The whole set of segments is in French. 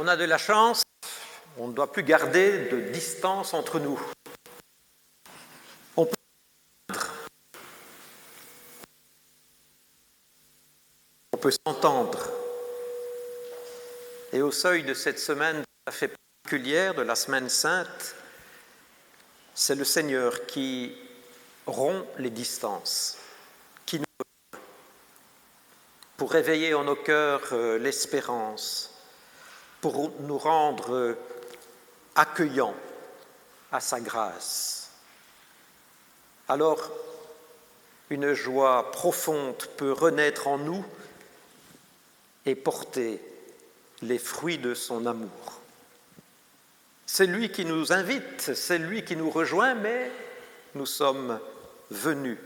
a de la chance, on ne doit plus garder de distance entre nous. On peut s'entendre. Et au seuil de cette semaine tout à fait particulière, de la Semaine Sainte, c'est le Seigneur qui rompt les distances, qui nous rejoint, pour réveiller en nos cœurs l'espérance, pour nous rendre accueillants à sa grâce. Alors, une joie profonde peut renaître en nous et porter les fruits de son amour. C'est lui qui nous invite, c'est lui qui nous rejoint, mais nous sommes venus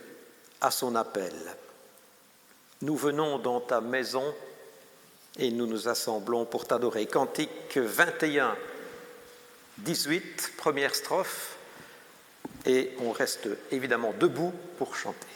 à son appel. Nous venons dans ta maison et nous nous assemblons pour t'adorer. Cantique 21, 18, première strophe, et on reste évidemment debout pour chanter.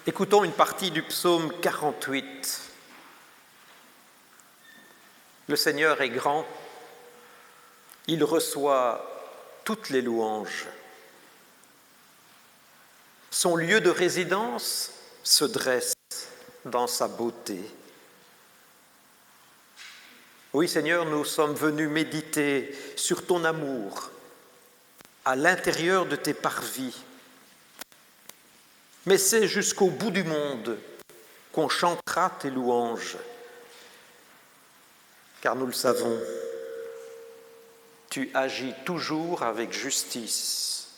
Écoutons une partie du psaume 48. Le Seigneur est grand, il reçoit toutes les louanges. Son lieu de résidence se dresse dans sa beauté. Oui, Seigneur, nous sommes venus méditer sur ton amour à l'intérieur de tes parvis. Mais c'est jusqu'au bout du monde qu'on chantera tes louanges, car nous le savons, tu agis toujours avec justice.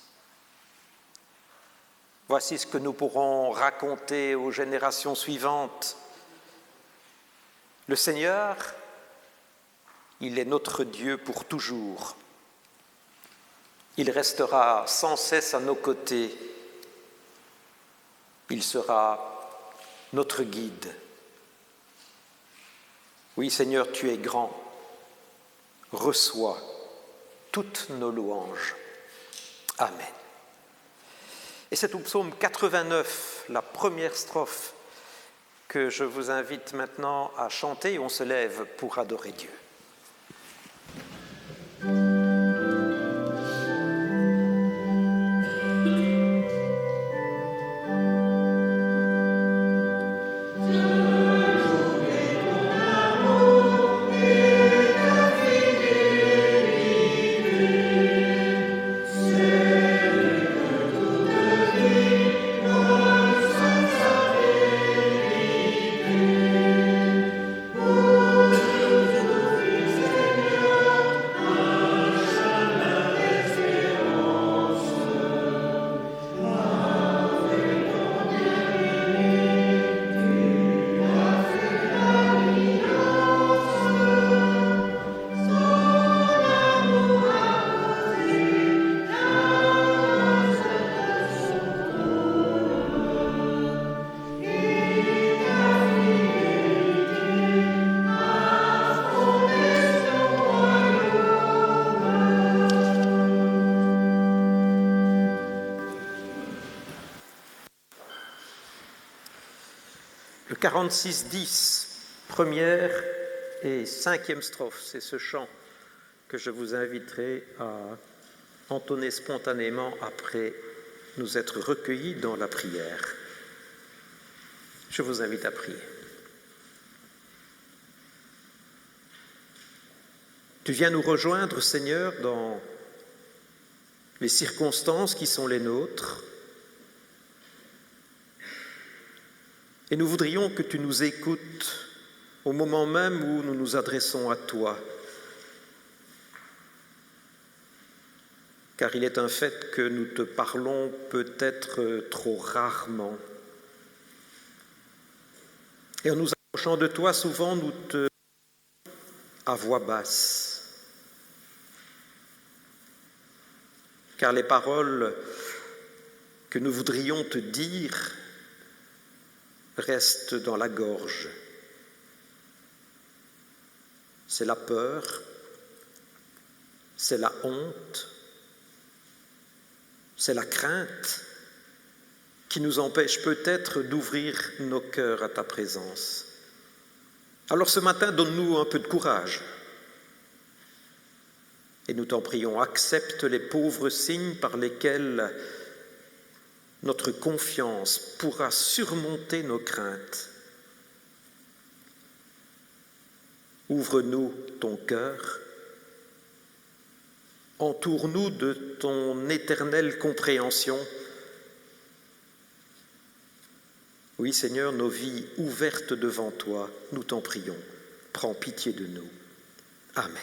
Voici ce que nous pourrons raconter aux générations suivantes. Le Seigneur, il est notre Dieu pour toujours. Il restera sans cesse à nos côtés. Il sera notre guide. Oui, Seigneur, tu es grand. Reçois toutes nos louanges. Amen. Et c'est au psaume 89, la première strophe, que je vous invite maintenant à chanter. On se lève pour adorer Dieu. Le 46-10, première et cinquième strophe, c'est ce chant que je vous inviterai à entonner spontanément après nous être recueillis dans la prière. Je vous invite à prier. Tu viens nous rejoindre, Seigneur, dans les circonstances qui sont les nôtres. Et nous voudrions que tu nous écoutes au moment même où nous nous adressons à toi. Car il est un fait que nous te parlons peut-être trop rarement. Et en nous approchant de toi, souvent nous te à voix basse. Car les paroles que nous voudrions te dire restent dans la gorge. C'est la peur, c'est la honte, c'est la crainte qui nous empêche peut-être d'ouvrir nos cœurs à ta présence. Alors ce matin, donne-nous un peu de courage. Et nous t'en prions, accepte les pauvres signes par lesquels notre confiance pourra surmonter nos craintes. Ouvre-nous ton cœur, entoure-nous de ton éternelle compréhension. Oui, Seigneur, nos vies ouvertes devant toi, nous t'en prions. Prends pitié de nous. Amen.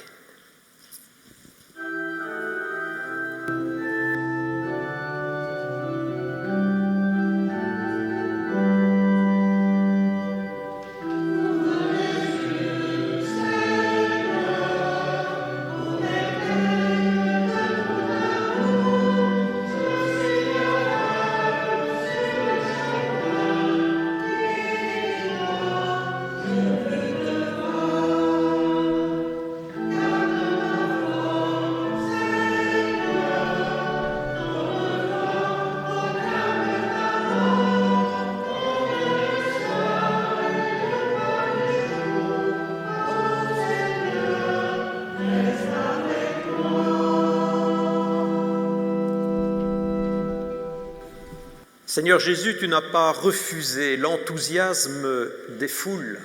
Seigneur Jésus, tu n'as pas refusé l'enthousiasme des foules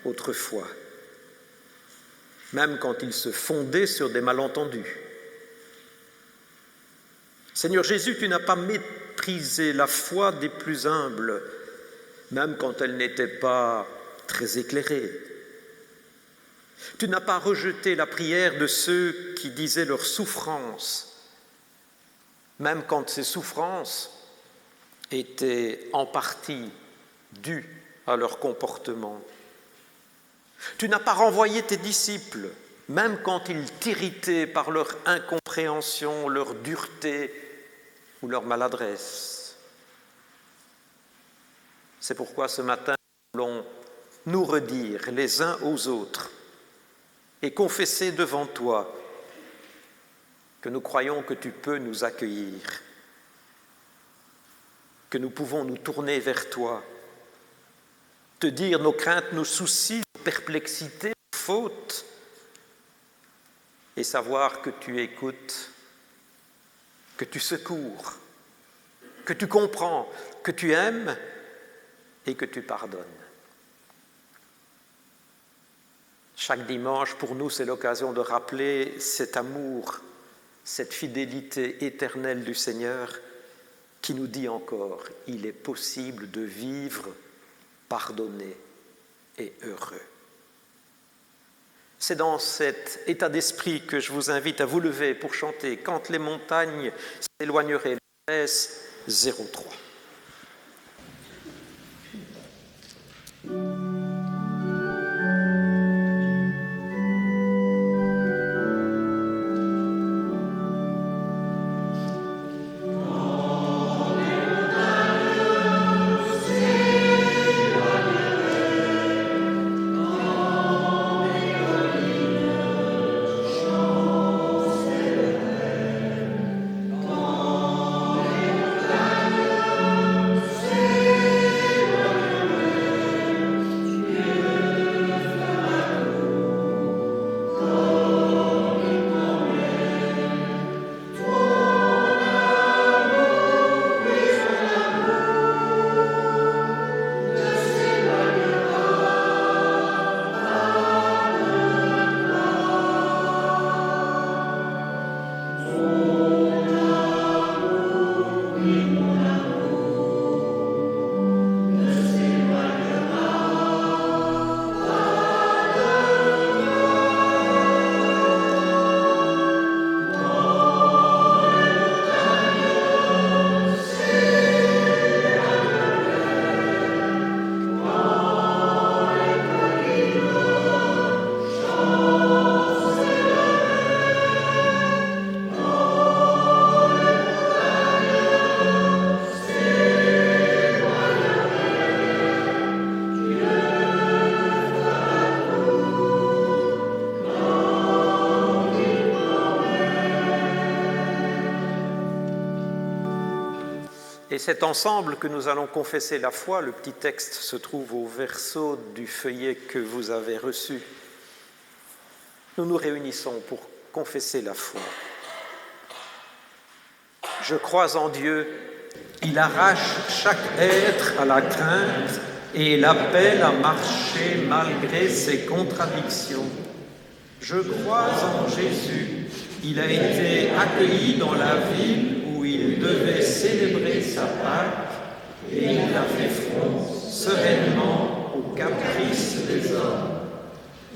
autrefois, même quand il se fondait sur des malentendus. Seigneur Jésus, tu n'as pas méprisé la foi des plus humbles, même quand elle n'était pas très éclairée. Tu n'as pas rejeté la prière de ceux qui disaient leur souffrance, même quand ces souffrances étaient en partie dues à leur comportement. Tu n'as pas renvoyé tes disciples, même quand ils t'irritaient par leur incompréhension, leur dureté ou leur maladresse. C'est pourquoi ce matin, nous voulons nous redire les uns aux autres et confesser devant toi que nous croyons que tu peux nous accueillir, que nous pouvons nous tourner vers toi, te dire nos craintes, nos soucis, nos perplexités, nos fautes, et savoir que tu écoutes, que tu secours, que tu comprends, que tu aimes et que tu pardonnes. Chaque dimanche, pour nous, c'est l'occasion de rappeler cet amour, cette fidélité éternelle du Seigneur qui nous dit encore, il est possible de vivre pardonné et heureux. C'est dans cet état d'esprit que je vous invite à vous lever pour chanter « Quand les montagnes s'éloigneraient », l'S 03. Et c'est ensemble que nous allons confesser la foi. Le petit texte se trouve au verso du feuillet que vous avez reçu. Nous nous réunissons pour confesser la foi. Je crois en Dieu. Il arrache chaque être à la crainte et l'appelle à marcher malgré ses contradictions. Je crois en Jésus. Il a été accueilli dans la ville où il devait célébrer sa Pâque et il a fait front sereinement aux caprices des hommes.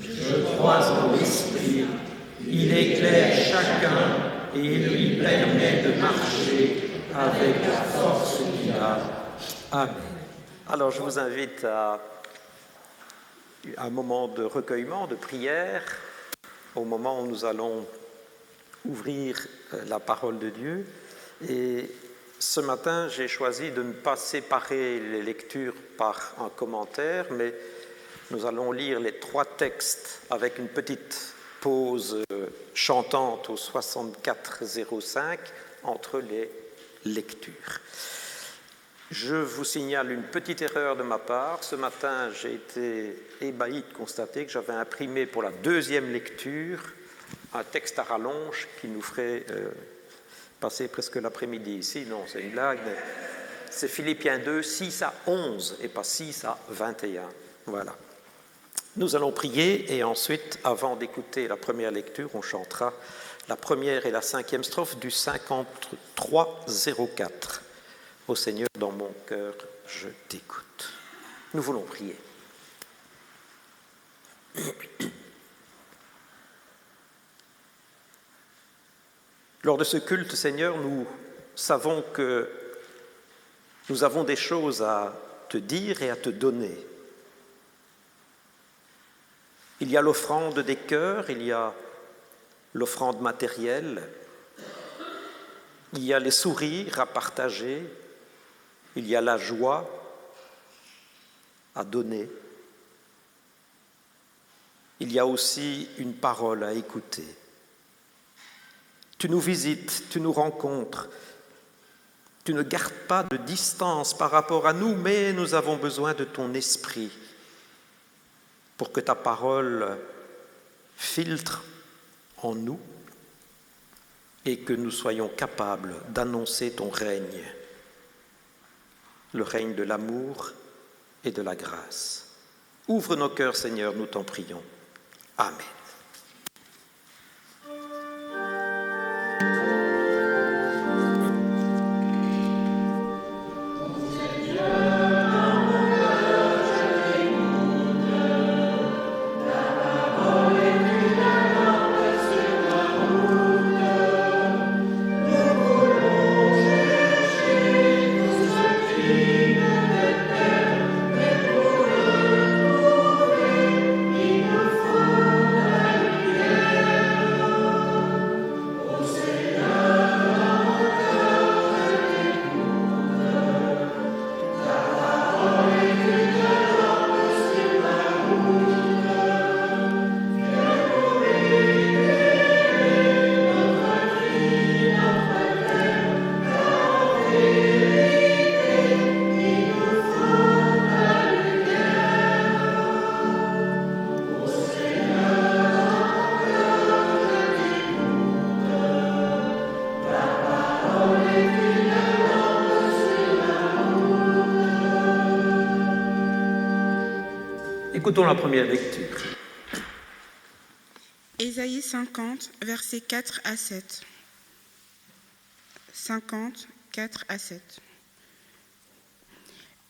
Je crois en l'Esprit. Il éclaire chacun et lui permet de marcher avec la force qu'il a. Amen. Alors je vous invite à un moment de recueillement, de prière, au moment où nous allons ouvrir la parole de Dieu. Et ce matin, j'ai choisi de ne pas séparer les lectures par un commentaire, mais nous allons lire les 3 textes avec une petite pause chantante au 64-05 entre les lectures. Je vous signale une petite erreur de ma part. Ce matin, j'ai été ébahi de constater que j'avais imprimé pour la 2e lecture un texte à rallonge qui nous ferait passer presque l'après-midi ici. Non, c'est une blague, mais c'est Philippiens 2, 6 à 11 et pas 6 à 21. Voilà. Nous allons prier et ensuite, avant d'écouter la première lecture, on chantera la première et la 5e strophe du 53-04. Ô Seigneur, dans mon cœur, je t'écoute. Nous voulons prier. Lors de ce culte, Seigneur, nous savons que nous avons des choses à te dire et à te donner. Il y a l'offrande des cœurs, il y a l'offrande matérielle, il y a les sourires à partager, il y a la joie à donner, il y a aussi une parole à écouter. Tu nous visites, tu nous rencontres, tu ne gardes pas de distance par rapport à nous, mais nous avons besoin de ton esprit pour que ta parole filtre en nous et que nous soyons capables d'annoncer ton règne, le règne de l'amour et de la grâce. Ouvre nos cœurs, Seigneur, nous t'en prions. Amen. Écoutons la première lecture. Ésaïe 50, versets 4 à 7. 50, 4 à 7.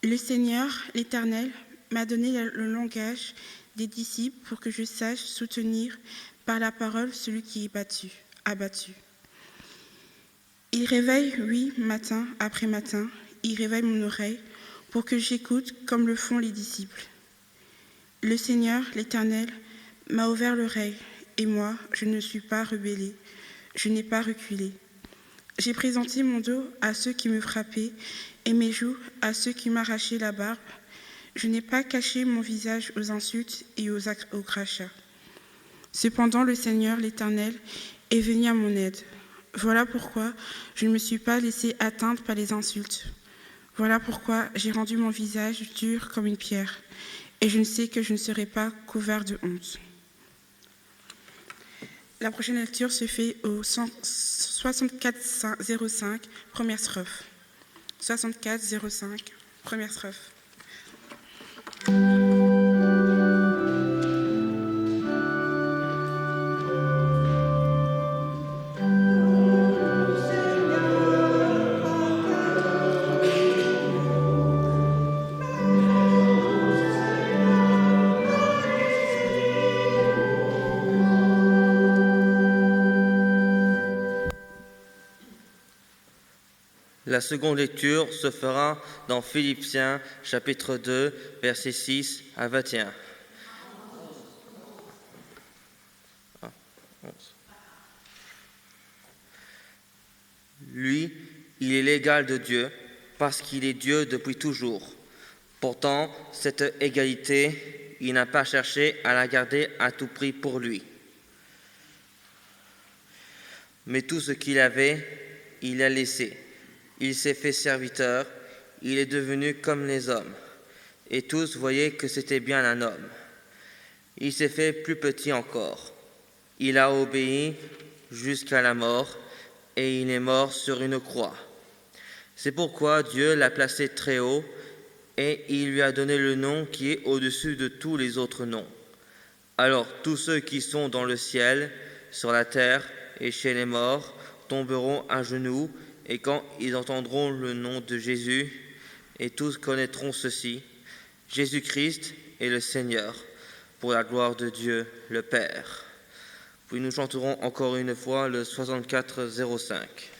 Le Seigneur, l'Éternel, m'a donné le langage des disciples pour que je sache soutenir par la parole celui qui est abattu. Il réveille, oui, matin après matin, il réveille mon oreille pour que j'écoute comme le font les disciples. Le Seigneur, l'Éternel, m'a ouvert l'oreille, et moi, je ne suis pas rebellée, je n'ai pas reculé. J'ai présenté mon dos à ceux qui me frappaient, et mes joues à ceux qui m'arrachaient la barbe. Je n'ai pas caché mon visage aux insultes et aux crachats. Cependant, le Seigneur, l'Éternel, est venu à mon aide. Voilà pourquoi je ne me suis pas laissée atteindre par les insultes. Voilà pourquoi j'ai rendu mon visage dur comme une pierre, et je ne sais que je ne serai pas couvert de honte. La prochaine lecture se fait au 6405, première strophe. 6405, première strophe. La seconde lecture se fera dans Philippiens chapitre 2, versets 6 à 21. Lui, il est l'égal de Dieu, parce qu'il est Dieu depuis toujours. Pourtant, cette égalité, il n'a pas cherché à la garder à tout prix pour lui. Mais tout ce qu'il avait, il l'a laissé. Il s'est fait serviteur, il est devenu comme les hommes. Et tous voyaient que c'était bien un homme. Il s'est fait plus petit encore. Il a obéi jusqu'à la mort, et il est mort sur une croix. C'est pourquoi Dieu l'a placé très haut, et il lui a donné le nom qui est au-dessus de tous les autres noms. Alors tous ceux qui sont dans le ciel, sur la terre et chez les morts tomberont à genoux, et quand ils entendront le nom de Jésus, et tous connaîtront ceci, Jésus-Christ est le Seigneur, pour la gloire de Dieu le Père. Puis nous chanterons encore une fois le 6405.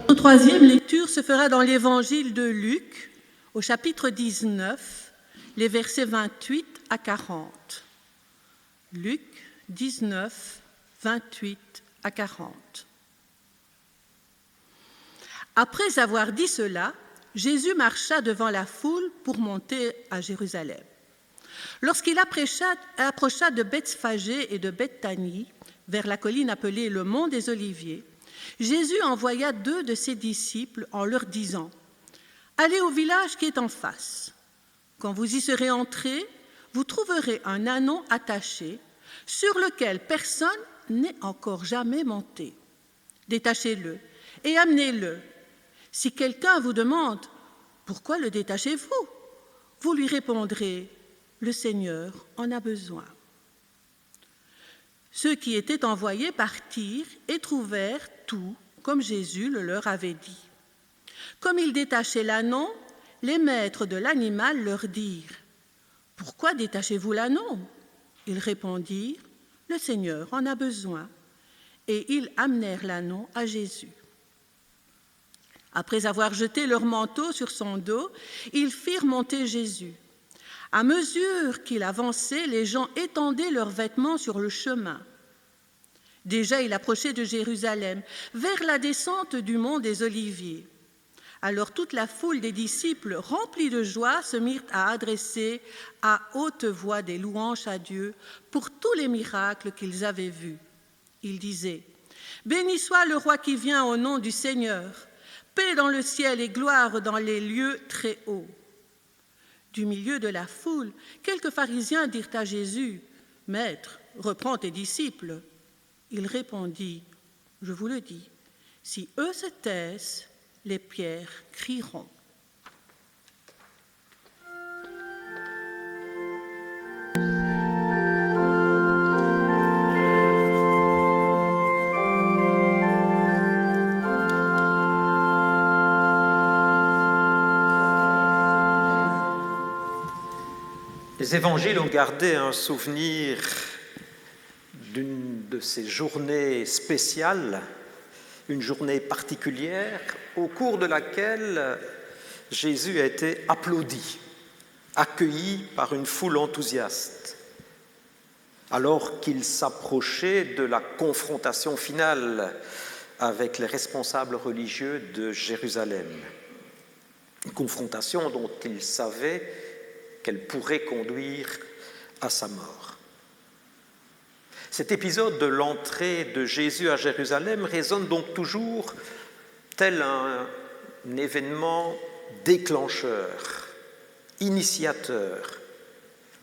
Notre troisième lecture se fera dans l'évangile de Luc, au chapitre 19, les versets 28 à 40. Luc 19, 28 à 40. Après avoir dit cela, Jésus marcha devant la foule pour monter à Jérusalem. Lorsqu'il approcha de Bethphagée et de Bethanie, vers la colline appelée le mont des Oliviers, Jésus envoya 2 de ses disciples en leur disant « Allez au village qui est en face. Quand vous y serez entrés, vous trouverez un ânon attaché sur lequel personne n'est encore jamais monté. Détachez-le et amenez-le. Si quelqu'un vous demande « Pourquoi le détachez-vous ?» vous lui répondrez « Le Seigneur en a besoin. » Ceux qui étaient envoyés partirent et trouvèrent tout comme Jésus le leur avait dit. Comme ils détachaient l'ânon, les maîtres de l'animal leur dirent « Pourquoi détachez-vous l'ânon ?» Ils répondirent « Le Seigneur en a besoin. » Et ils amenèrent l'ânon à Jésus. Après avoir jeté leur manteau sur son dos, ils firent monter Jésus. À mesure qu'il avançait, les gens étendaient leurs vêtements sur le chemin. Déjà, il approchait de Jérusalem, vers la descente du mont des Oliviers. Alors toute la foule des disciples, remplis de joie, se mirent à adresser à haute voix des louanges à Dieu pour tous les miracles qu'ils avaient vus. Ils disaient « Béni soit le roi qui vient au nom du Seigneur, paix dans le ciel et gloire dans les lieux très hauts. » Du milieu de la foule, quelques pharisiens dirent à Jésus « Maître, reprends tes disciples. » Il répondit « Je vous le dis, si eux se taisent, les pierres crieront. » Les évangiles ont gardé un souvenir d'une de ces journées spéciales, une journée particulière au cours de laquelle Jésus a été applaudi, accueilli par une foule enthousiaste. alors qu'il s'approchait de la confrontation finale avec les responsables religieux de Jérusalem. Une confrontation dont il savait qu'elle pourrait conduire à sa mort. Cet épisode de l'entrée de Jésus à Jérusalem résonne donc toujours tel un événement déclencheur, initiateur,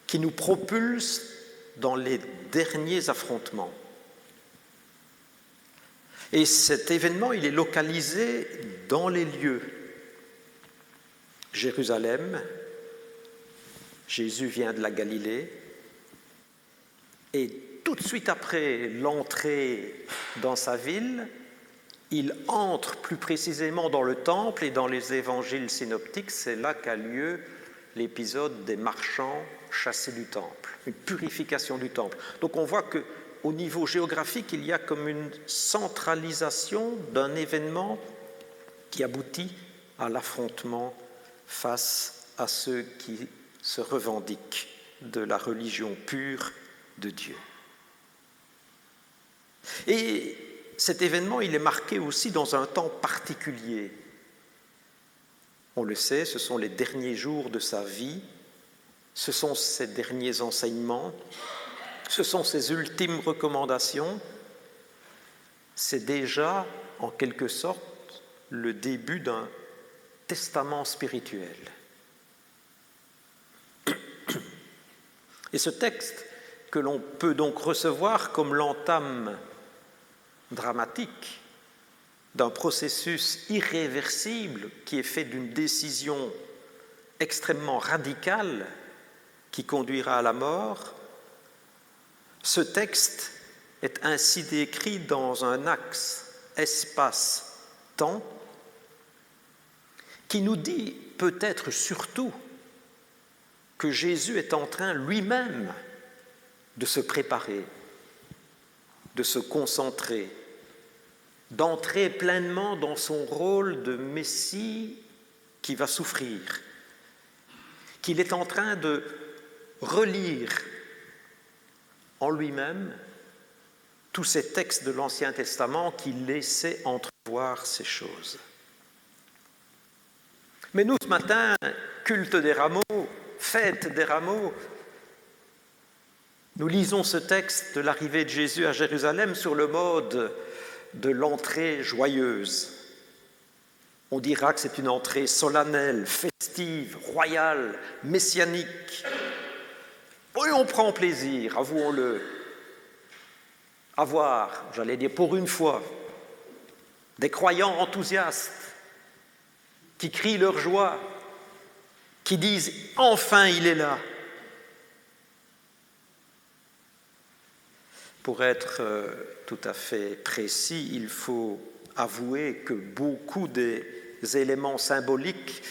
qui nous propulse dans les derniers affrontements. Et cet événement, il est localisé dans les lieux. Jérusalem, Jésus vient de la Galilée, et tout de suite après l'entrée dans sa ville, il entre plus précisément dans le temple, et dans les évangiles synoptiques, c'est là qu'a lieu l'épisode des marchands chassés du temple, une purification du temple. Donc on voit qu'au niveau géographique, il y a comme une centralisation d'un événement qui aboutit à l'affrontement face à ceux qui se revendiquent de la religion pure de Dieu. Et cet événement, il est marqué aussi dans un temps particulier. On le sait, ce sont les derniers jours de sa vie, ce sont ses derniers enseignements, ce sont ses ultimes recommandations. C'est déjà, en quelque sorte, le début d'un testament spirituel. Et ce texte, que l'on peut donc recevoir comme l'entame dramatique d'un processus irréversible qui est fait d'une décision extrêmement radicale qui conduira à la mort, ce texte est ainsi décrit dans un axe espace-temps qui nous dit peut-être surtout que Jésus est en train lui-même de se préparer, de se concentrer, d'entrer pleinement dans son rôle de Messie qui va souffrir, qu'il est en train de relire en lui-même tous ces textes de l'Ancien Testament qui laissaient entrevoir ces choses. Mais nous, ce matin, culte des rameaux, fête des rameaux, nous lisons ce texte de l'arrivée de Jésus à Jérusalem sur le mode de l'entrée joyeuse. On dira que c'est une entrée solennelle, festive, royale, messianique. Et on prend plaisir, avouons-le, à voir, j'allais dire pour une fois, des croyants enthousiastes qui crient leur joie, qui disent « Enfin, il est là !» Pour être tout à fait précis, il faut avouer que beaucoup des éléments symboliques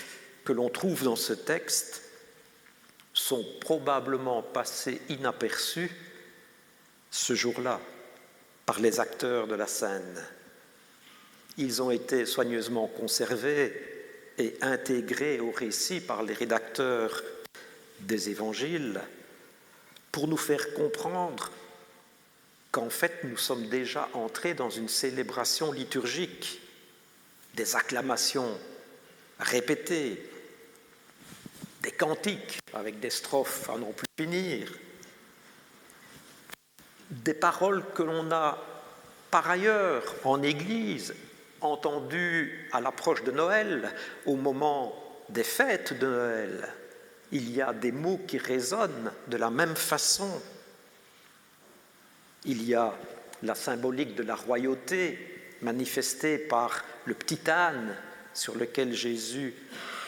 que l'on trouve dans ce texte sont probablement passés inaperçus ce jour-là par les acteurs de la scène. Ils ont été soigneusement conservés et intégrés au récit par les rédacteurs des évangiles pour nous faire comprendre qu'en fait nous sommes déjà entrés dans une célébration liturgique, des acclamations répétées, des cantiques avec des strophes à n'en plus finir, des paroles que l'on a par ailleurs en Église entendues à l'approche de Noël, au moment des fêtes de Noël. Il y a des mots qui résonnent de la même façon. Il y a la symbolique de la royauté manifestée par le petit âne sur lequel Jésus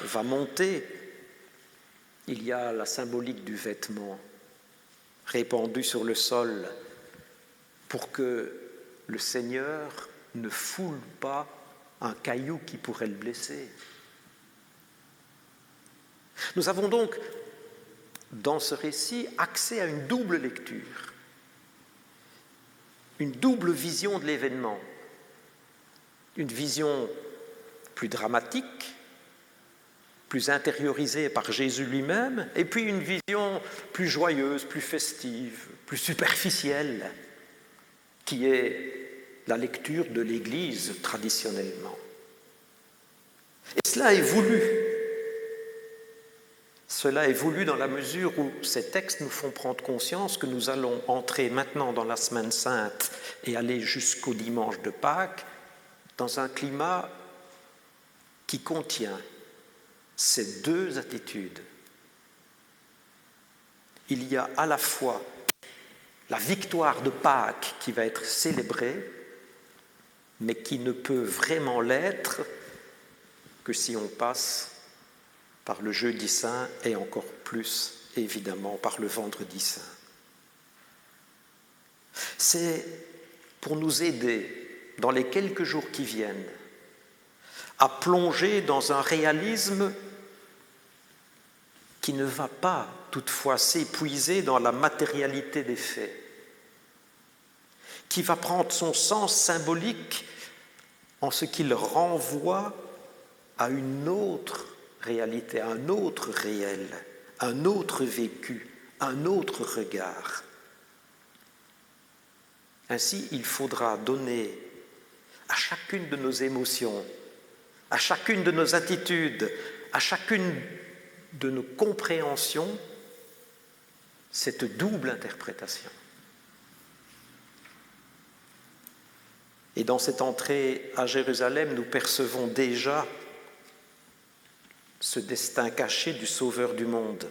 va monter. Il y a la symbolique du vêtement répandu sur le sol pour que le Seigneur ne foule pas un caillou qui pourrait le blesser. Nous avons donc, dans ce récit, accès à une double lecture, une double vision de l'événement, une vision plus dramatique, plus intériorisée par Jésus lui-même, et puis une vision plus joyeuse, plus festive, plus superficielle, qui est la lecture de l'Église traditionnellement. Et cela est voulu. Cela est voulu dans la mesure où ces textes nous font prendre conscience que nous allons entrer maintenant dans la Semaine Sainte et aller jusqu'au dimanche de Pâques dans un climat qui contient ces deux attitudes. Il y a à la fois la victoire de Pâques qui va être célébrée, mais qui ne peut vraiment l'être que si on passe par le Jeudi Saint et encore plus, évidemment, par le Vendredi Saint. C'est pour nous aider, dans les quelques jours qui viennent, à plonger dans un réalisme qui ne va pas toutefois s'épuiser dans la matérialité des faits, qui va prendre son sens symbolique en ce qu'il renvoie à une autre réalité, à un autre réel, un autre vécu, un autre regard. Ainsi, il faudra donner à chacune de nos émotions, à chacune de nos attitudes, à chacune de nos compréhensions, cette double interprétation. Et dans cette entrée à Jérusalem, nous percevons déjà ce destin caché du Sauveur du monde.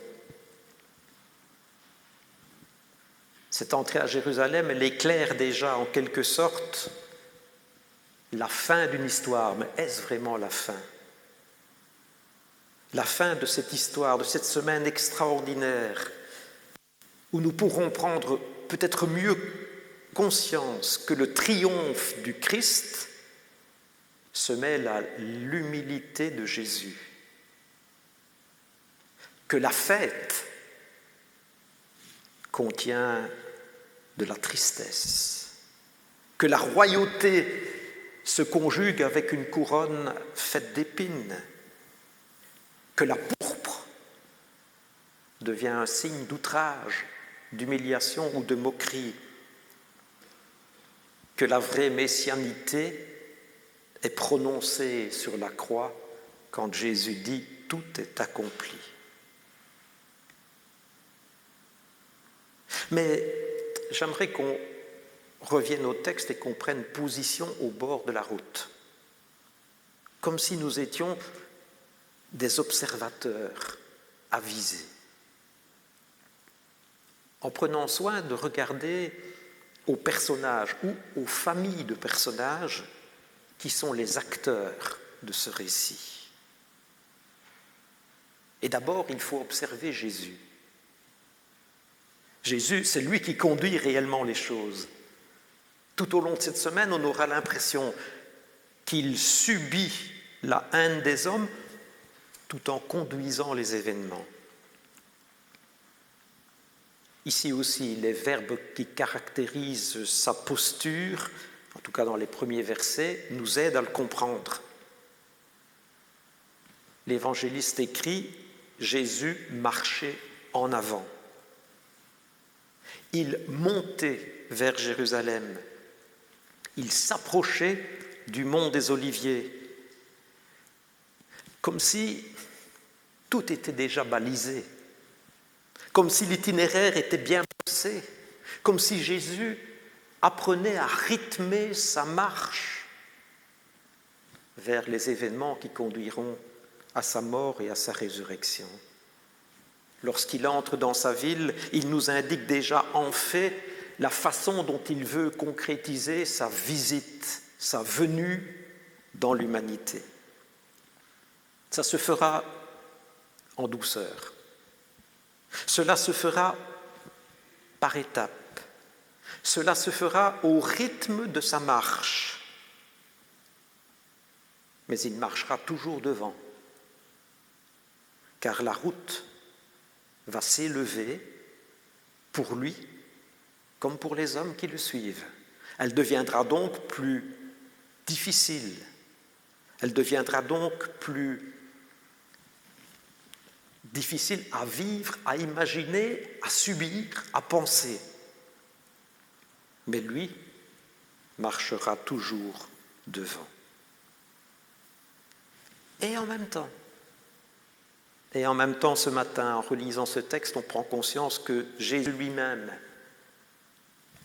Cette entrée à Jérusalem, elle éclaire déjà en quelque sorte la fin d'une histoire, mais est-ce vraiment la fin ? La fin de cette histoire, de cette semaine extraordinaire, où nous pourrons prendre peut-être mieux conscience que le triomphe du Christ se mêle à l'humilité de Jésus, que la fête contient de la tristesse, que la royauté se conjugue avec une couronne faite d'épines, que la pourpre devient un signe d'outrage, d'humiliation ou de moquerie, que la vraie messianité est prononcée sur la croix quand Jésus dit « tout est accompli ». Mais j'aimerais qu'on revienne au texte et qu'on prenne position au bord de la route, comme si nous étions des observateurs avisés, en prenant soin de regarder aux personnages ou aux familles de personnages qui sont les acteurs de ce récit. Et d'abord, il faut observer Jésus. Jésus, c'est lui qui conduit réellement les choses. Tout au long de cette semaine, on aura l'impression qu'il subit la haine des hommes tout en conduisant les événements. Ici aussi, les verbes qui caractérisent sa posture, en tout cas dans les premiers versets, nous aident à le comprendre. L'évangéliste écrit « Jésus marchait en avant ». Il montait vers Jérusalem. Il s'approchait du mont des Oliviers, comme si tout était déjà balisé, comme si l'itinéraire était bien pensé, comme si Jésus apprenait à rythmer sa marche vers les événements qui conduiront à sa mort et à sa résurrection. Lorsqu'il entre dans sa ville, il nous indique déjà en fait la façon dont il veut concrétiser sa visite, sa venue dans l'humanité. Ça se fera en douceur. Cela se fera par étapes. Cela se fera au rythme de sa marche. Mais il marchera toujours devant, car la route va s'élever pour lui comme pour les hommes qui le suivent. Elle deviendra donc plus difficile. Elle deviendra donc plus difficile à vivre, à imaginer, à subir, à penser. Mais lui marchera toujours devant. Et en même temps, ce matin, en relisant ce texte, on prend conscience que Jésus lui-même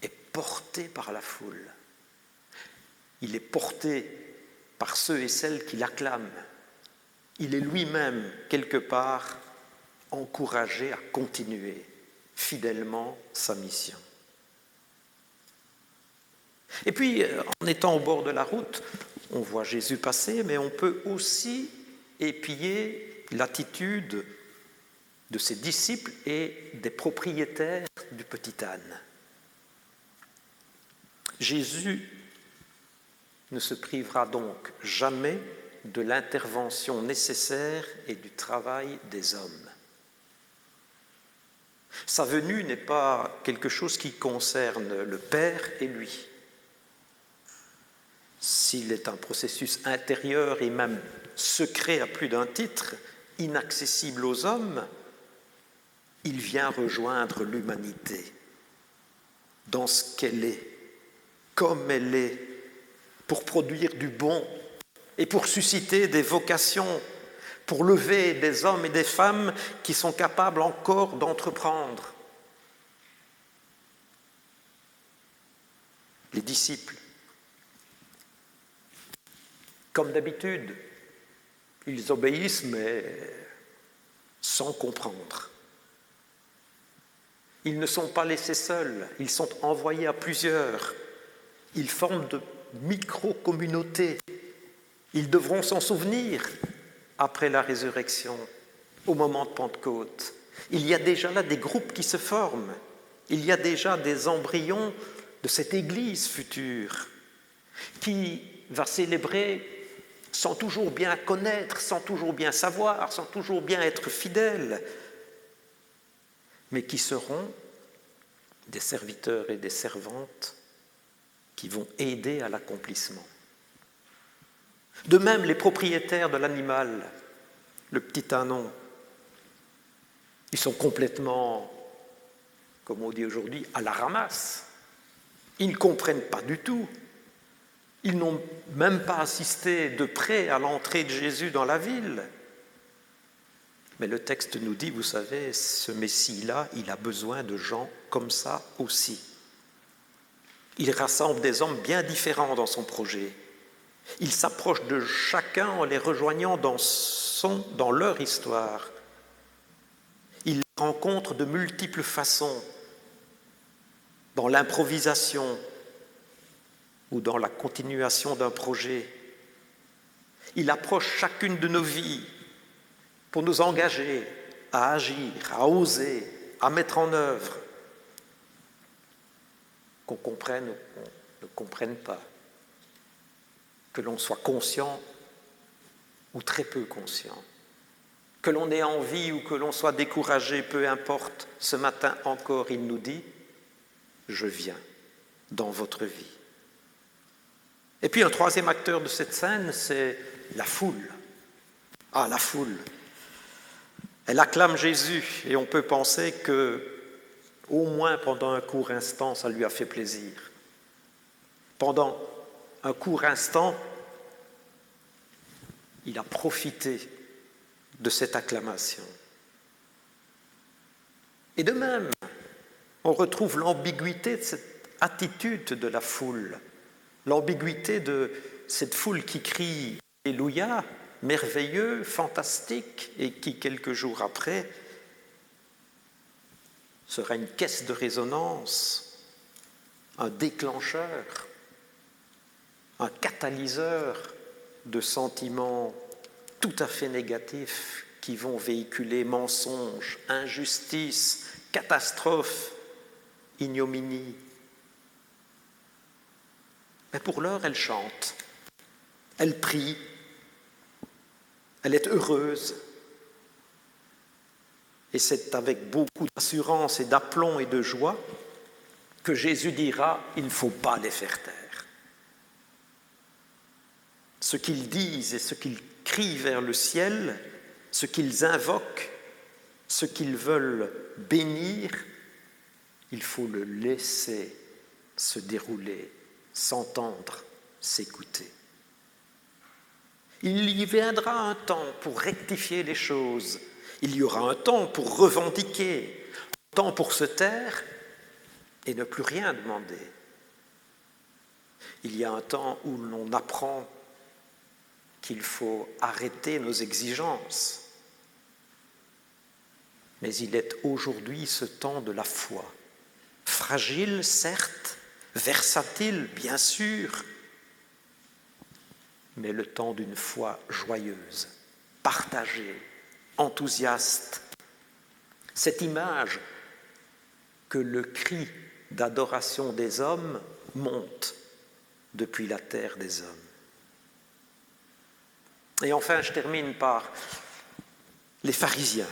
est porté par la foule. Il est porté par ceux et celles qui l'acclament. Il est lui-même, quelque part, encouragé à continuer fidèlement sa mission. Et puis, en étant au bord de la route, on voit Jésus passer, mais on peut aussi épier l'attitude de ses disciples et des propriétaires du petit âne. Jésus ne se privera donc jamais de l'intervention nécessaire et du travail des hommes. Sa venue n'est pas quelque chose qui concerne le Père et lui. S'il est un processus intérieur et même secret à plus d'un titre, inaccessible aux hommes, il vient rejoindre l'humanité dans ce qu'elle est, comme elle est, pour produire du bon et pour susciter des vocations, pour lever des hommes et des femmes qui sont capables encore d'entreprendre. Les disciples, comme d'habitude, ils obéissent, mais sans comprendre. Ils ne sont pas laissés seuls, ils sont envoyés à plusieurs. Ils forment de micro-communautés. Ils devront s'en souvenir après la résurrection, au moment de Pentecôte. Il y a déjà là des groupes qui se forment. Il y a déjà des embryons de cette Église future qui va célébrer sans toujours bien connaître, sans toujours bien savoir, sans toujours bien être fidèle, mais qui seront des serviteurs et des servantes qui vont aider à l'accomplissement. De même, les propriétaires de l'animal, le petit ânon, ils sont complètement, comme on dit aujourd'hui, à la ramasse. Ils ne comprennent pas du tout. Ils n'ont même pas assisté de près à l'entrée de Jésus dans la ville. Mais le texte nous dit, vous savez, ce Messie-là, il a besoin de gens comme ça aussi. Il rassemble des hommes bien différents dans son projet. Il s'approche de chacun en les rejoignant dans leur histoire. Il les rencontre de multiples façons, dans l'improvisation ou dans la continuation d'un projet. Il approche chacune de nos vies pour nous engager à agir, à oser, à mettre en œuvre, qu'on comprenne ou qu'on ne comprenne pas, que l'on soit conscient ou très peu conscient, que l'on ait envie ou que l'on soit découragé, peu importe, ce matin encore, il nous dit « Je viens dans votre vie ». Et puis un troisième acteur de cette scène, c'est la foule. Ah, la foule. Elle acclame Jésus et on peut penser que, au moins pendant un court instant, ça lui a fait plaisir. Pendant un court instant, il a profité de cette acclamation. Et de même, on retrouve l'ambiguïté de cette attitude de la foule, l'ambiguïté de cette foule qui crie « Alléluia », merveilleux, fantastique, et qui, quelques jours après, sera une caisse de résonance, un déclencheur, un catalyseur de sentiments tout à fait négatifs qui vont véhiculer mensonges, injustice, catastrophe, ignominie. Mais pour l'heure, elle chante, elle prie, elle est heureuse. Et c'est avec beaucoup d'assurance et d'aplomb et de joie que Jésus dira « il ne faut pas les faire taire ». Ce qu'ils disent et ce qu'ils crient vers le ciel, ce qu'ils invoquent, ce qu'ils veulent bénir, il faut le laisser se dérouler, s'entendre, s'écouter. Il y viendra un temps pour rectifier les choses, il y aura un temps pour revendiquer, un temps pour se taire et ne plus rien demander. Il y a un temps où l'on apprend qu'il faut arrêter nos exigences. Mais il est aujourd'hui ce temps de la foi. Fragile, certes, versatile, bien sûr, mais le temps d'une foi joyeuse, partagée, enthousiaste. Cette image que le cri d'adoration des hommes monte depuis la terre des hommes. Et enfin, je termine par les pharisiens.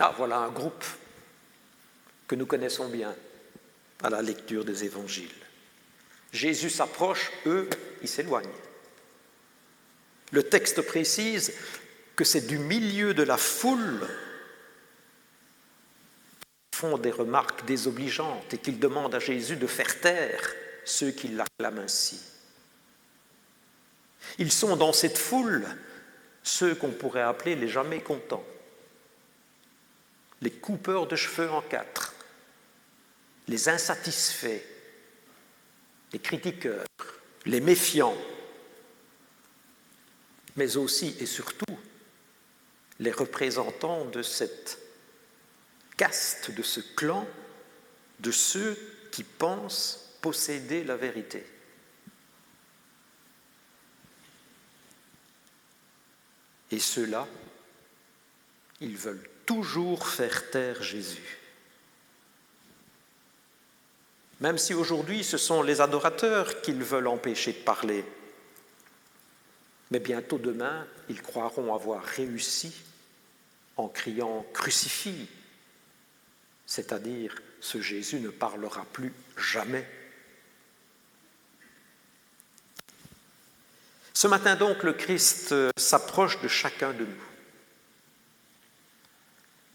Ah, voilà un groupe que nous connaissons bien à la lecture des évangiles. Jésus s'approche, eux, ils s'éloignent. Le texte précise que c'est du milieu de la foule qu'ils font des remarques désobligeantes et qu'ils demandent à Jésus de faire taire ceux qui l'acclament ainsi. Ils sont dans cette foule ceux qu'on pourrait appeler les jamais contents, les coupeurs de cheveux en quatre, les insatisfaits, les critiqueurs, les méfiants, mais aussi et surtout les représentants de cette caste, de ce clan, de ceux qui pensent posséder la vérité. Et ceux-là, ils veulent toujours faire taire Jésus. Même si aujourd'hui ce sont les adorateurs qu'ils veulent empêcher de parler. Mais bientôt demain, ils croiront avoir réussi en criant « Crucifie », c'est-à-dire ce Jésus ne parlera plus jamais. Ce matin donc, le Christ s'approche de chacun de nous.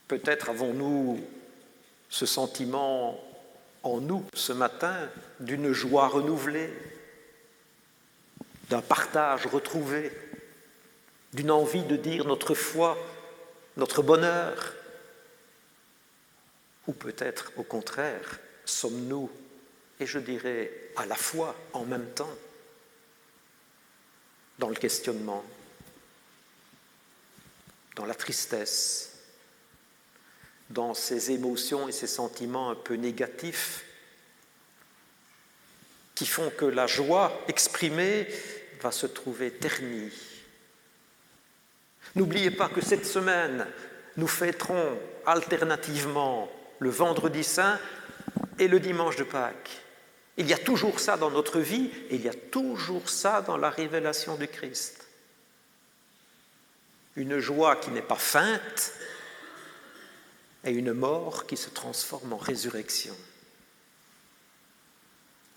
Peut-être avons-nous ce sentiment en nous ce matin d'une joie renouvelée, d'un partage retrouvé, d'une envie de dire notre foi, notre bonheur. Ou peut-être au contraire, sommes-nous, et je dirais à la fois en même temps, dans le questionnement, dans la tristesse, dans ces émotions et ces sentiments un peu négatifs qui font que la joie exprimée va se trouver ternie. N'oubliez pas que cette semaine, nous fêterons alternativement le vendredi saint et le dimanche de Pâques. Il y a toujours ça dans notre vie et il y a toujours ça dans la révélation du Christ. Une joie qui n'est pas feinte et une mort qui se transforme en résurrection.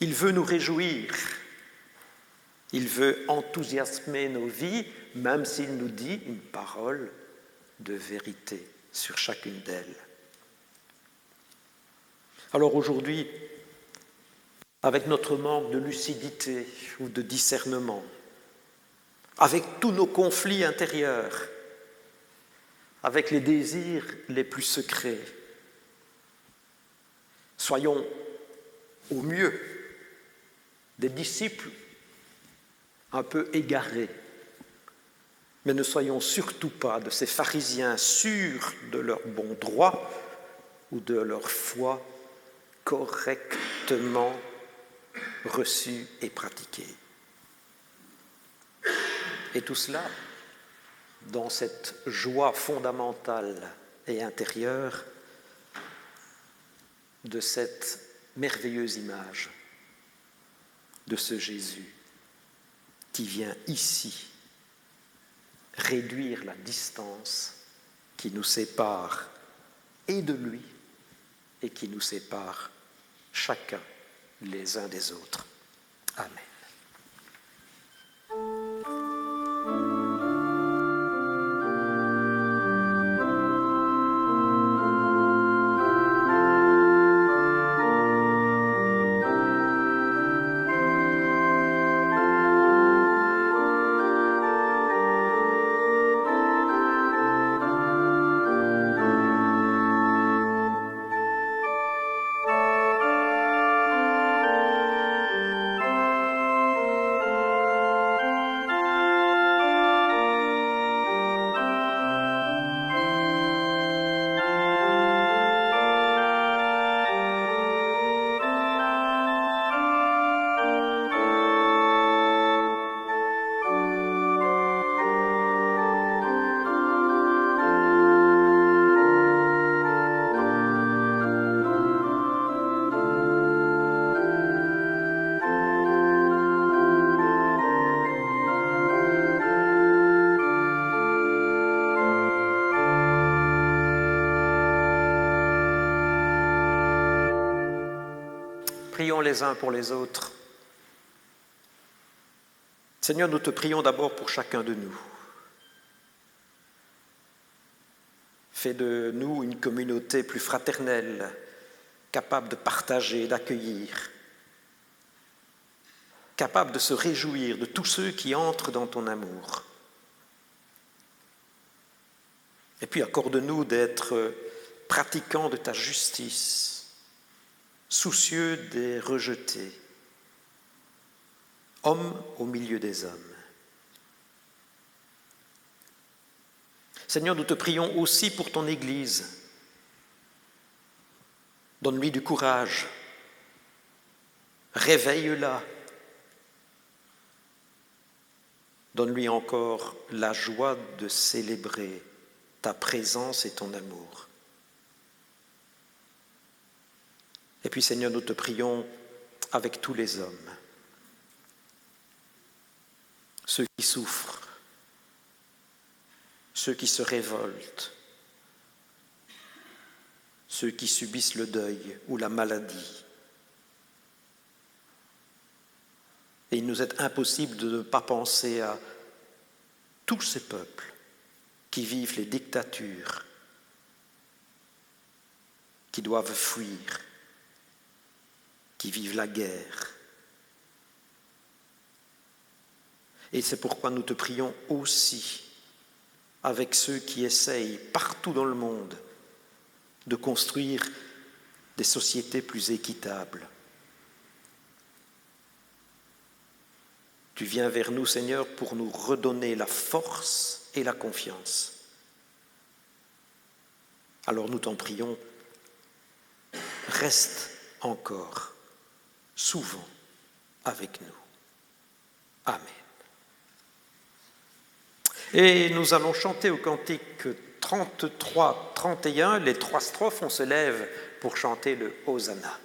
Il veut nous réjouir, il veut enthousiasmer nos vies, même s'il nous dit une parole de vérité sur chacune d'elles. Alors aujourd'hui, avec notre manque de lucidité ou de discernement, avec tous nos conflits intérieurs, avec les désirs les plus secrets, soyons au mieux des disciples un peu égarés, mais ne soyons surtout pas de ces pharisiens sûrs de leur bon droit ou de leur foi correctement reçue et pratiquée. Et tout cela dans cette joie fondamentale et intérieure de cette merveilleuse image de ce Jésus qui vient ici réduire la distance qui nous sépare et de lui et qui nous sépare chacun les uns des autres. Amen. prions les uns pour les autres. Seigneur, nous te prions d'abord pour chacun de nous. Fais de nous une communauté plus fraternelle, capable de partager, d'accueillir, capable de se réjouir de tous ceux qui entrent dans ton amour. Et puis accorde-nous d'être pratiquants de ta justice, soucieux des rejetés, hommes au milieu des hommes. Seigneur, nous te prions aussi pour ton Église. Donne-lui du courage, réveille-la, donne-lui encore la joie de célébrer ta présence et ton amour. Et puis Seigneur, nous te prions avec tous les hommes, ceux qui souffrent, ceux qui se révoltent, ceux qui subissent le deuil ou la maladie. Et il nous est impossible de ne pas penser à tous ces peuples qui vivent les dictatures, qui doivent fuir, qui vivent la guerre. Et c'est pourquoi nous te prions aussi avec ceux qui essayent partout dans le monde de construire des sociétés plus équitables. Tu viens vers nous, Seigneur, pour nous redonner la force et la confiance. Alors nous t'en prions, reste encore souvent avec nous. Amen. Et nous allons chanter au cantique 33-31, les 3 strophes, on se lève pour chanter le Hosanna.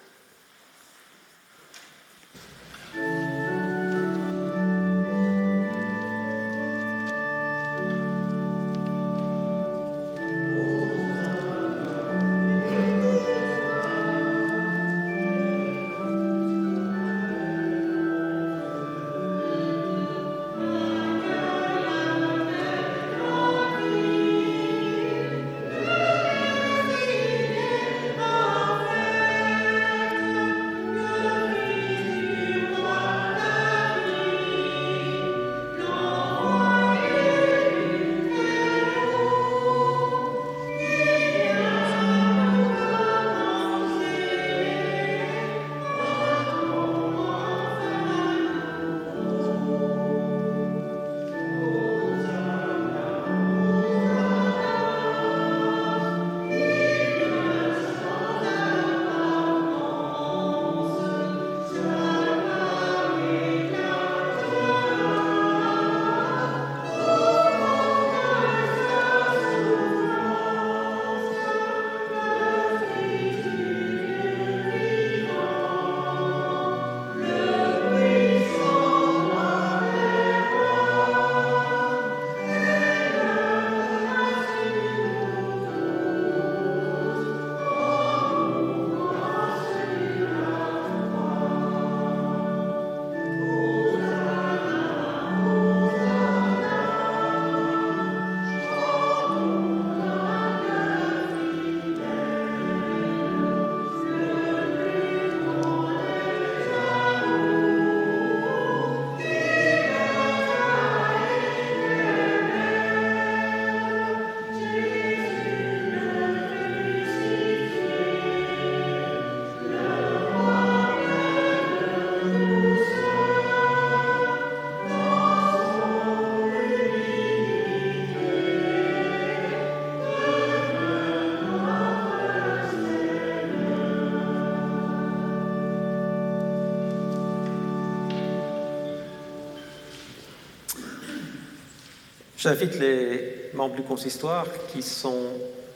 J'invite les membres du consistoire qui sont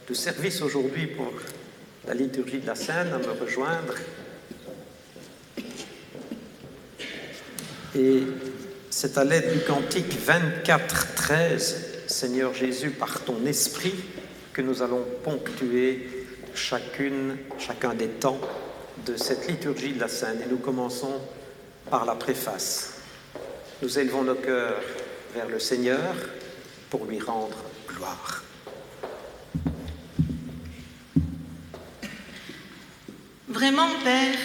de service aujourd'hui pour la liturgie de la Seine à me rejoindre. Et c'est à l'aide du cantique 24-13, Seigneur Jésus, par ton esprit, que nous allons ponctuer chacun des temps de cette liturgie de la Sainte et nous commençons par la préface. Nous élevons nos cœurs vers le Seigneur pour lui rendre gloire. Vraiment, Père,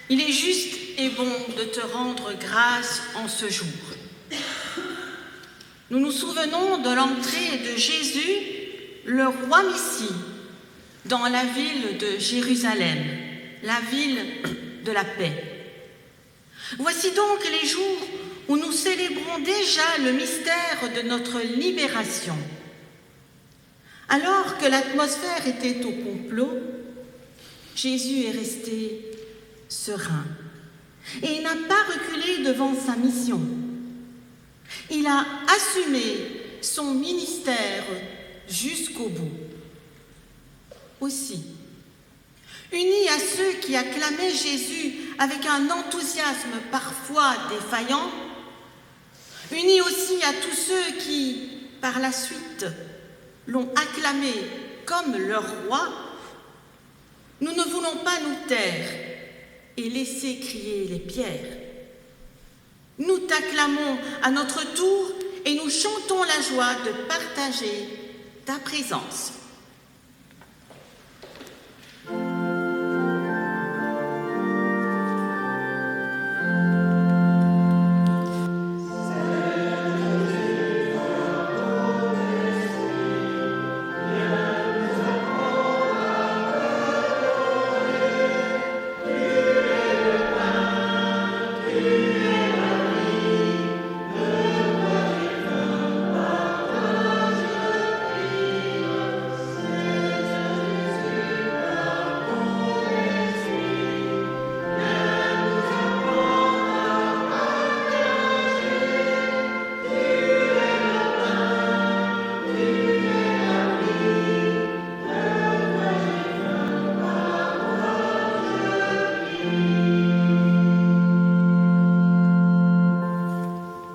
il est juste et bon de te rendre grâce en ce jour. Nous nous souvenons de l'entrée de Jésus, le roi Messie, dans la ville de Jérusalem, la ville de la paix. Voici donc les jours où nous célébrons déjà le mystère de notre libération. Alors que l'atmosphère était au complot, Jésus est resté serein et n'a pas reculé devant sa mission. Il a assumé son ministère jusqu'au bout. Aussi, unis à ceux qui acclamaient Jésus avec un enthousiasme parfois défaillant, unis aussi à tous ceux qui, par la suite, l'ont acclamé comme leur roi, nous ne voulons pas nous taire et laisser crier les pierres. Nous t'acclamons à notre tour et nous chantons la joie de partager ta présence.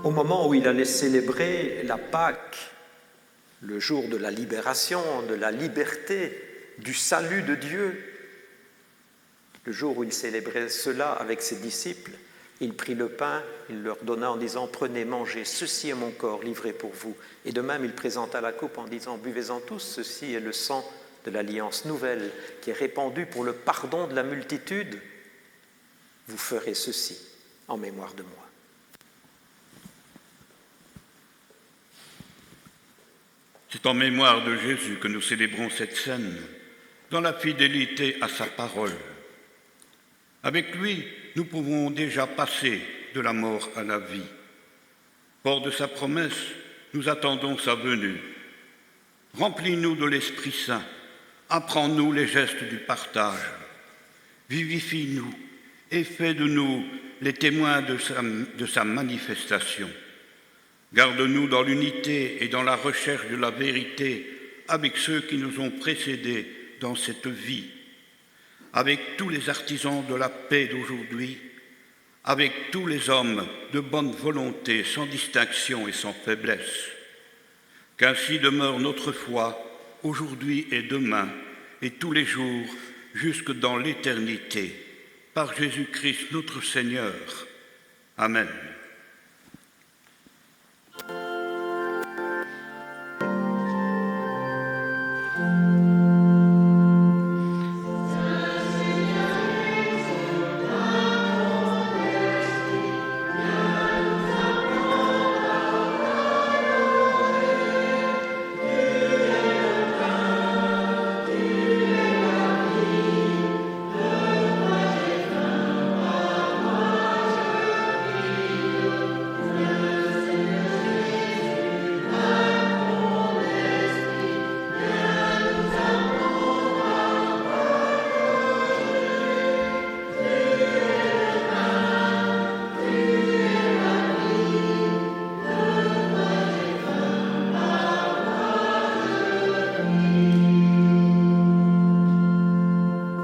Au moment où il allait célébrer la Pâque, le jour de la libération, de la liberté, du salut de Dieu, le jour où il célébrait cela avec ses disciples, il prit le pain, il leur donna en disant « Prenez, mangez, ceci est mon corps livré pour vous ». Et de même, il présenta la coupe en disant « Buvez-en tous, ceci est le sang de l'alliance nouvelle qui est répandu pour le pardon de la multitude. Vous ferez ceci en mémoire de moi. » C'est en mémoire de Jésus que nous célébrons cette scène, dans la fidélité à sa parole. Avec lui, nous pouvons déjà passer de la mort à la vie. Fort de sa promesse, nous attendons sa venue. Remplis-nous de l'Esprit Saint, apprends-nous les gestes du partage. Vivifie-nous et fais de nous les témoins de sa manifestation. Garde-nous dans l'unité et dans la recherche de la vérité avec ceux qui nous ont précédés dans cette vie, avec tous les artisans de la paix d'aujourd'hui, avec tous les hommes de bonne volonté, sans distinction et sans faiblesse. Qu'ainsi demeure notre foi, aujourd'hui et demain, et tous les jours, jusque dans l'éternité, par Jésus-Christ notre Seigneur. Amen.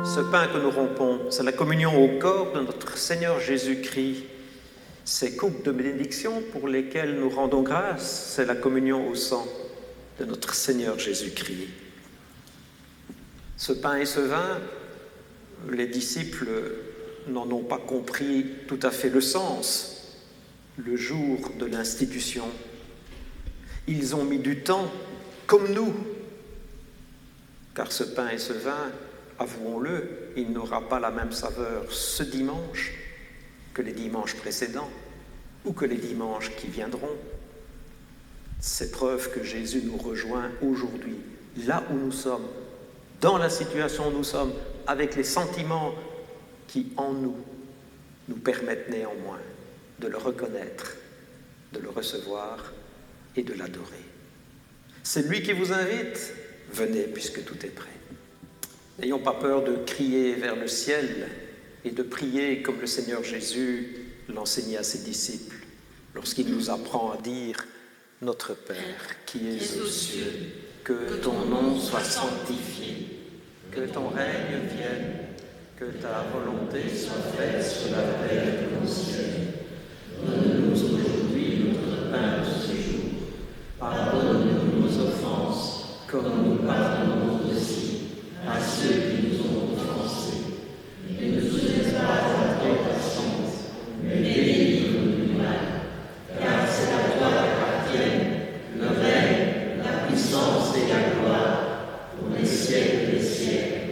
Ce pain que nous rompons, c'est la communion au corps de notre Seigneur Jésus-Christ. Ces coupes de bénédiction pour lesquelles nous rendons grâce, c'est la communion au sang de notre Seigneur Jésus-Christ. Ce pain et ce vin, les disciples n'en ont pas compris tout à fait le sens le jour de l'institution. Ils ont mis du temps, comme nous, car ce pain et ce vin, avouons-le, il n'aura pas la même saveur ce dimanche que les dimanches précédents ou que les dimanches qui viendront. C'est preuve que Jésus nous rejoint aujourd'hui, là où nous sommes, dans la situation où nous sommes, avec les sentiments qui, en nous, nous permettent néanmoins de le reconnaître, de le recevoir et de l'adorer. C'est lui qui vous invite. Venez, puisque tout est prêt. N'ayons pas peur de crier vers le ciel et de prier comme le Seigneur Jésus l'enseignait à ses disciples lorsqu'il nous apprend à dire « Notre Père qui es aux cieux, que ton nom soit sanctifié, que ton règne vienne, que ta volonté soit faite sur la terre comme au ciel. Donne-nous aujourd'hui notre pain de ce jour. Pardonne-nous nos offenses, comme nous pardonnons aussi à ceux qui nous ont offensés. Et ne nous laisse pas en tentation, mais délivre-nous du mal. Car c'est à toi qu'appartiennent le règne, la puissance et la gloire pour les siècles des siècles.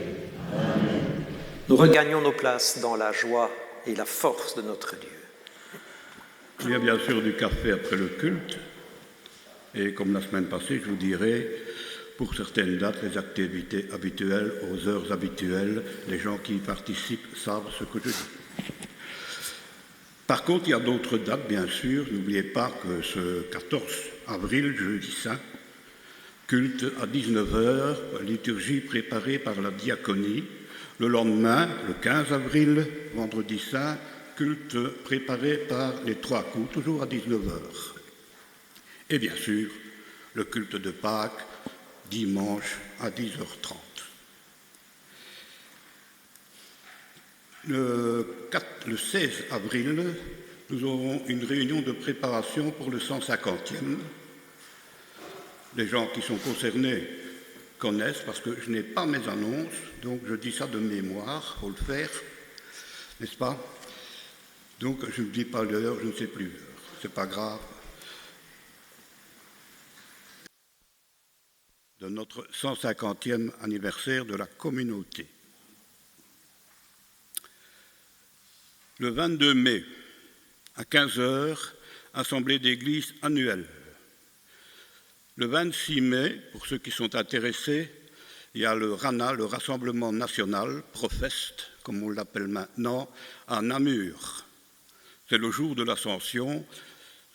Amen. Nous regagnons nos places dans la joie et la force de notre Dieu. Il y a bien sûr du café après le culte. Et comme la semaine passée, je vous dirai, pour certaines dates, les activités habituelles, aux heures habituelles, les gens qui y participent savent ce que je dis. Par contre, il y a d'autres dates, bien sûr. N'oubliez pas que ce 14 avril, jeudi saint, culte à 19h, liturgie préparée par la diaconie. Le lendemain, le 15 avril, vendredi saint, culte préparé par les trois coups, toujours à 19h. Et bien sûr, le culte de Pâques, dimanche à 10h30. Le 16 avril, nous aurons une réunion de préparation pour le 150e. Les gens qui sont concernés connaissent, parce que je n'ai pas mes annonces, donc je dis ça de mémoire, il faut le faire, n'est-ce pas? Donc je ne dis pas l'heure, je ne sais plus l'heure, c'est pas grave. De notre 150e anniversaire de la communauté. Le 22 mai, à 15h, assemblée d'église annuelle. Le 26 mai, pour ceux qui sont intéressés, il y a le RANA, le Rassemblement National, Profest, comme on l'appelle maintenant, à Namur. C'est le jour de l'Ascension.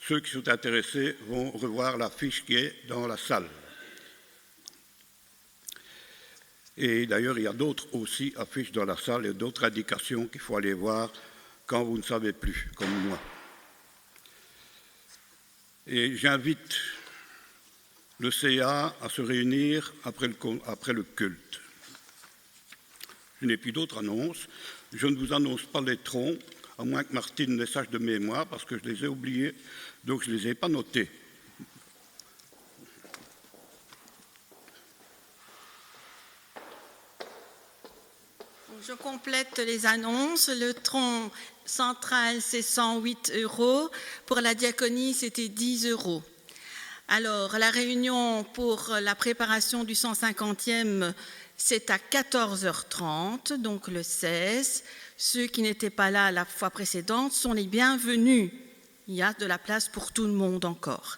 Ceux qui sont intéressés vont revoir l'affiche qui est dans la salle. Et d'ailleurs, il y a d'autres aussi affiches dans la salle et d'autres indications qu'il faut aller voir quand vous ne savez plus, comme moi. Et j'invite le CA à se réunir après le culte. Je n'ai plus d'autres annonces. Je ne vous annonce pas les troncs, à moins que Martine les sache de mémoire, parce que je les ai oubliés, donc je ne les ai pas notés. Je complète les annonces. Le tronc central, c'est 108 €. Pour la diaconie, c'était 10 €. Alors, la réunion pour la préparation du 150e, c'est à 14h30, donc le 16. Ceux qui n'étaient pas là la fois précédente sont les bienvenus. Il y a de la place pour tout le monde encore.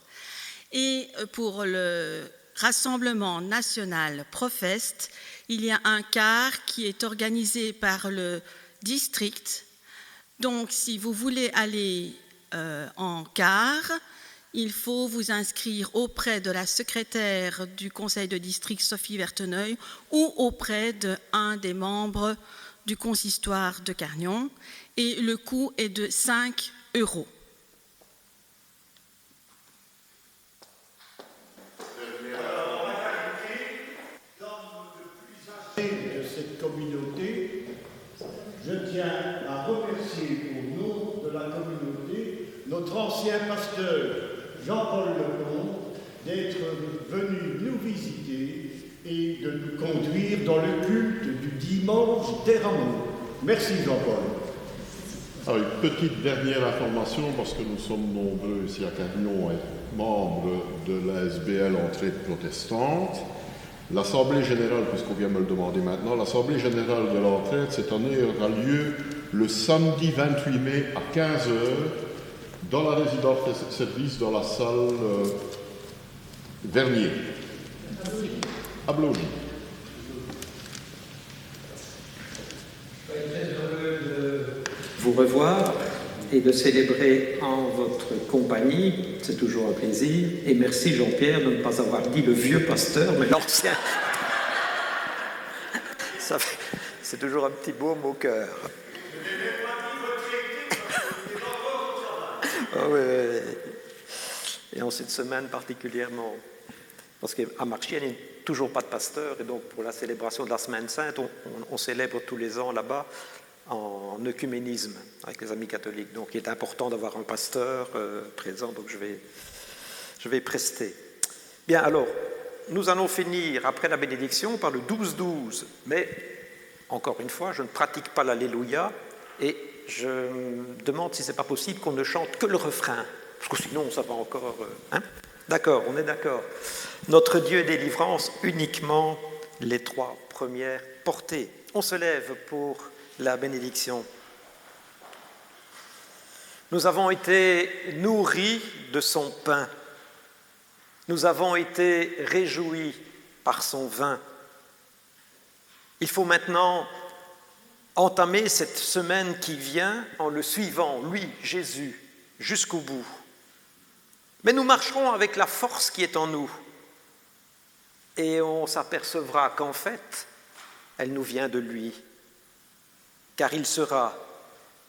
Et pour le Rassemblement national Profest, il y a un car qui est organisé par le district. Donc, si vous voulez aller en car, il faut vous inscrire auprès de la secrétaire du conseil de district, Sophie Verteneuil, ou auprès d'un des membres du consistoire de Carnion. Et le coût est de 5 €. De cette communauté, je tiens à remercier au nom de la communauté notre ancien pasteur Jean-Paul Lecomte d'être venu nous visiter et de nous conduire dans le culte du dimanche des rameaux. Merci Jean-Paul. Alors, une petite dernière information, parce que nous sommes nombreux ici à Carignan à être membres de la SBL Entraide Protestante. L'Assemblée Générale, puisqu'on vient me le demander maintenant, l'Assemblée Générale de l'Entraide cette année aura lieu le samedi 28 mai à 15h dans la résidence de service dans la salle Vernier, à Blaugy. Je suis très heureux de vous revoir et de célébrer en votre compagnie. C'est toujours un plaisir. Et merci Jean-Pierre de ne pas avoir dit le vieux pasteur, mais l'ancien. C'est toujours un petit baume au cœur. Oh, oui. Et en cette semaine particulièrement, parce qu'à Marchienne, il n'y a toujours pas de pasteur, et donc pour la célébration de la Semaine Sainte, on célèbre tous les ans là-bas en œcuménisme avec les amis catholiques. Donc il est important d'avoir un pasteur présent, donc je vais prester. Bien, alors, nous allons finir après la bénédiction par le 12-12, mais encore une fois, je ne pratique pas l'Alléluia, et je me demande si ce n'est pas possible qu'on ne chante que le refrain, parce que sinon ça va encore... D'accord, on est d'accord. Notre Dieu délivrance, uniquement les 3 premières portées. On se lève pour la bénédiction. Nous avons été nourris de son pain. Nous avons été réjouis par son vin. Il faut maintenant entamer cette semaine qui vient en le suivant, lui, Jésus, jusqu'au bout. Mais nous marcherons avec la force qui est en nous et on s'apercevra qu'en fait, elle nous vient de lui, car il sera,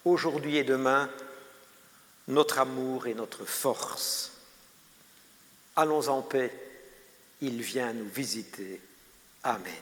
aujourd'hui et demain, notre amour et notre force. Allons en paix, il vient nous visiter. Amen.